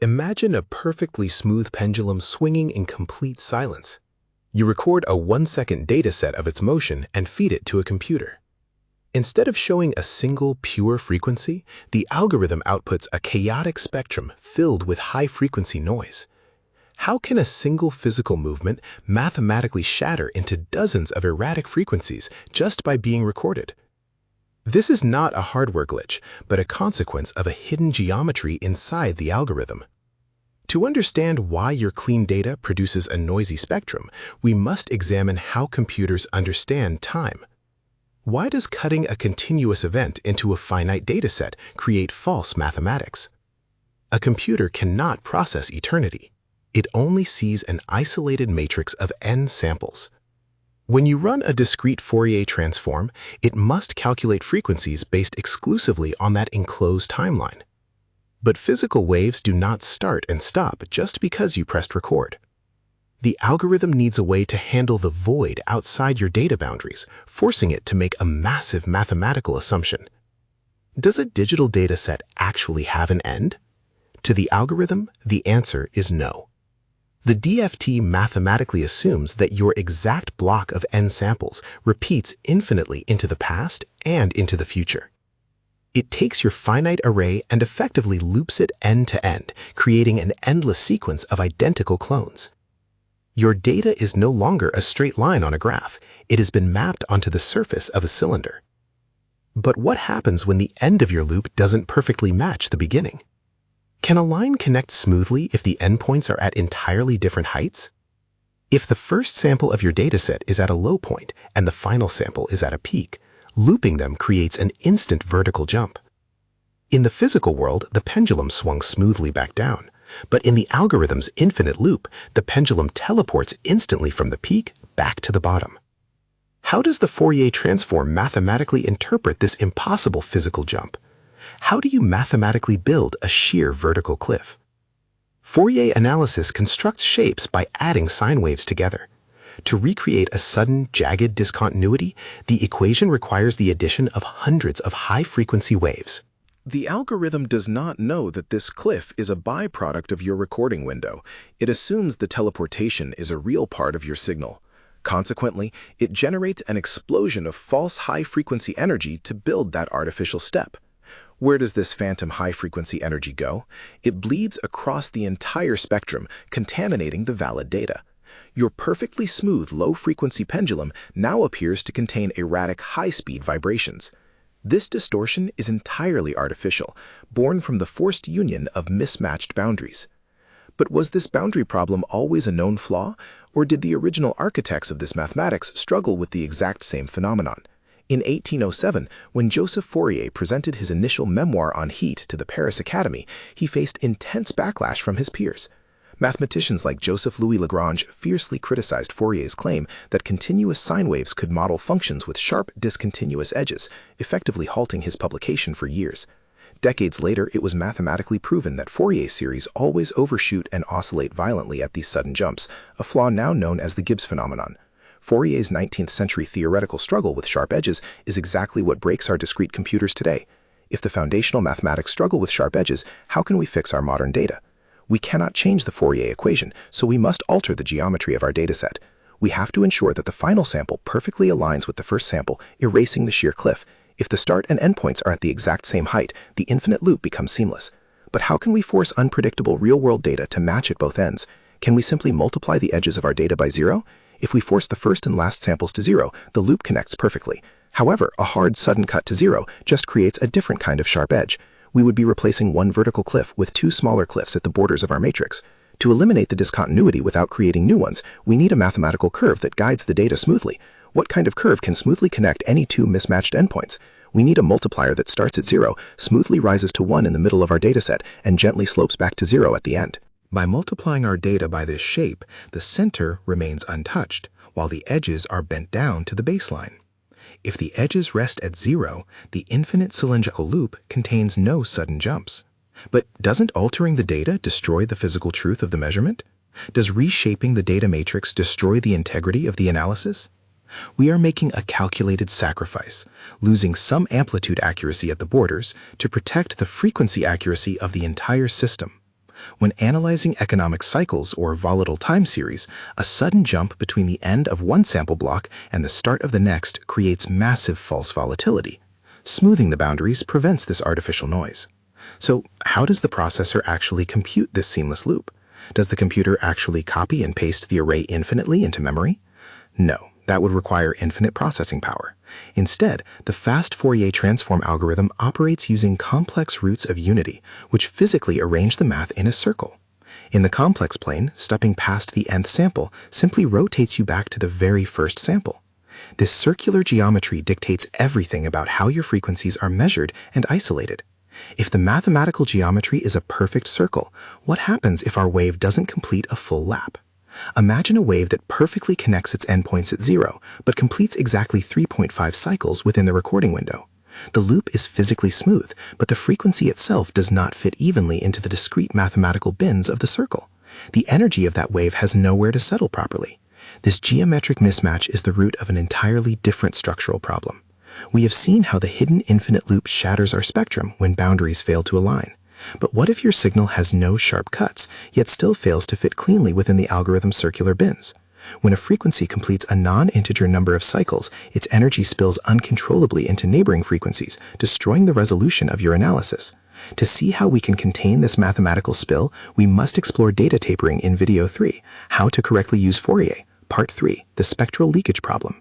Imagine a perfectly smooth pendulum swinging in complete silence. You record a 1-second dataset of its motion and feed it to a computer. Instead of showing a single pure frequency, the algorithm outputs a chaotic spectrum filled with high-frequency noise. How can a single physical movement mathematically shatter into dozens of erratic frequencies just by being recorded? This is not a hardware glitch, but a consequence of a hidden geometry inside the algorithm. To understand why your clean data produces a noisy spectrum, we must examine how computers understand time. Why does cutting a continuous event into a finite dataset create false mathematics? A computer cannot process eternity. It only sees an isolated matrix of n samples. When you run a discrete Fourier transform, it must calculate frequencies based exclusively on that enclosed timeline. But physical waves do not start and stop just because you pressed record. The algorithm needs a way to handle the void outside your data boundaries, forcing it to make a massive mathematical assumption. Does a digital dataset actually have an end? To the algorithm, the answer is no. The DFT mathematically assumes that your exact block of n samples repeats infinitely into the past and into the future. It takes your finite array and effectively loops it end to end, creating an endless sequence of identical clones. Your data is no longer a straight line on a graph. It has been mapped onto the surface of a cylinder. But what happens when the end of your loop doesn't perfectly match the beginning? Can a line connect smoothly if the endpoints are at entirely different heights? If the first sample of your dataset is at a low point and the final sample is at a peak, looping them creates an instant vertical jump. In the physical world, the pendulum swung smoothly back down, but in the algorithm's infinite loop, the pendulum teleports instantly from the peak back to the bottom. How does the Fourier transform mathematically interpret this impossible physical jump? How do you mathematically build a sheer vertical cliff? Fourier analysis constructs shapes by adding sine waves together. To recreate a sudden, jagged discontinuity, the equation requires the addition of hundreds of high-frequency waves. The algorithm does not know that this cliff is a byproduct of your recording window. It assumes the teleportation is a real part of your signal. Consequently, it generates an explosion of false high-frequency energy to build that artificial step. Where does this phantom high-frequency energy go? It bleeds across the entire spectrum, contaminating the valid data. Your perfectly smooth low-frequency pendulum now appears to contain erratic high-speed vibrations. This distortion is entirely artificial, born from the forced union of mismatched boundaries. But was this boundary problem always a known flaw, or did the original architects of this mathematics struggle with the exact same phenomenon? In 1807, when Joseph Fourier presented his initial memoir on heat to the Paris Academy, he faced intense backlash from his peers. Mathematicians like Joseph Louis Lagrange fiercely criticized Fourier's claim that continuous sine waves could model functions with sharp, discontinuous edges, effectively halting his publication for years. Decades later, it was mathematically proven that Fourier's series always overshoot and oscillate violently at these sudden jumps, a flaw now known as the Gibbs phenomenon. Fourier's 19th-century theoretical struggle with sharp edges is exactly what breaks our discrete computers today. If the foundational mathematics struggle with sharp edges, how can we fix our modern data? We cannot change the Fourier equation, so we must alter the geometry of our dataset. We have to ensure that the final sample perfectly aligns with the first sample, erasing the sheer cliff. If the start and end points are at the exact same height, the infinite loop becomes seamless. But how can we force unpredictable real-world data to match at both ends? Can we simply multiply the edges of our data by 0? If we force the first and last samples to 0, the loop connects perfectly. However, a hard, sudden cut to 0 just creates a different kind of sharp edge. We would be replacing one vertical cliff with two smaller cliffs at the borders of our matrix. To eliminate the discontinuity without creating new ones, we need a mathematical curve that guides the data smoothly. What kind of curve can smoothly connect any two mismatched endpoints? We need a multiplier that starts at 0, smoothly rises to 1 in the middle of our dataset, and gently slopes back to 0 at the end. By multiplying our data by this shape, the center remains untouched, while the edges are bent down to the baseline. If the edges rest at 0, the infinite cylindrical loop contains no sudden jumps. But doesn't altering the data destroy the physical truth of the measurement? Does reshaping the data matrix destroy the integrity of the analysis? We are making a calculated sacrifice, losing some amplitude accuracy at the borders to protect the frequency accuracy of the entire system. When analyzing economic cycles or volatile time series, a sudden jump between the end of one sample block and the start of the next creates massive false volatility. Smoothing the boundaries prevents this artificial noise. So, how does the processor actually compute this seamless loop? Does the computer actually copy and paste the array infinitely into memory? No, that would require infinite processing power. Instead, the fast Fourier transform algorithm operates using complex roots of unity, which physically arrange the math in a circle. In the complex plane, stepping past the nth sample simply rotates you back to the very first sample. This circular geometry dictates everything about how your frequencies are measured and isolated. If the mathematical geometry is a perfect circle, what happens if our wave doesn't complete a full lap? Imagine a wave that perfectly connects its endpoints at 0, but completes exactly 3.5 cycles within the recording window. The loop is physically smooth, but the frequency itself does not fit evenly into the discrete mathematical bins of the circle. The energy of that wave has nowhere to settle properly. This geometric mismatch is the root of an entirely different structural problem. We have seen how the hidden infinite loop shatters our spectrum when boundaries fail to align. But what if your signal has no sharp cuts, yet still fails to fit cleanly within the algorithm's circular bins? When a frequency completes a non-integer number of cycles, its energy spills uncontrollably into neighboring frequencies, destroying the resolution of your analysis. To see how we can contain this mathematical spill, we must explore data tapering in Video 3, How to Correctly Use Fourier, Part 3, The Spectral Leakage Problem.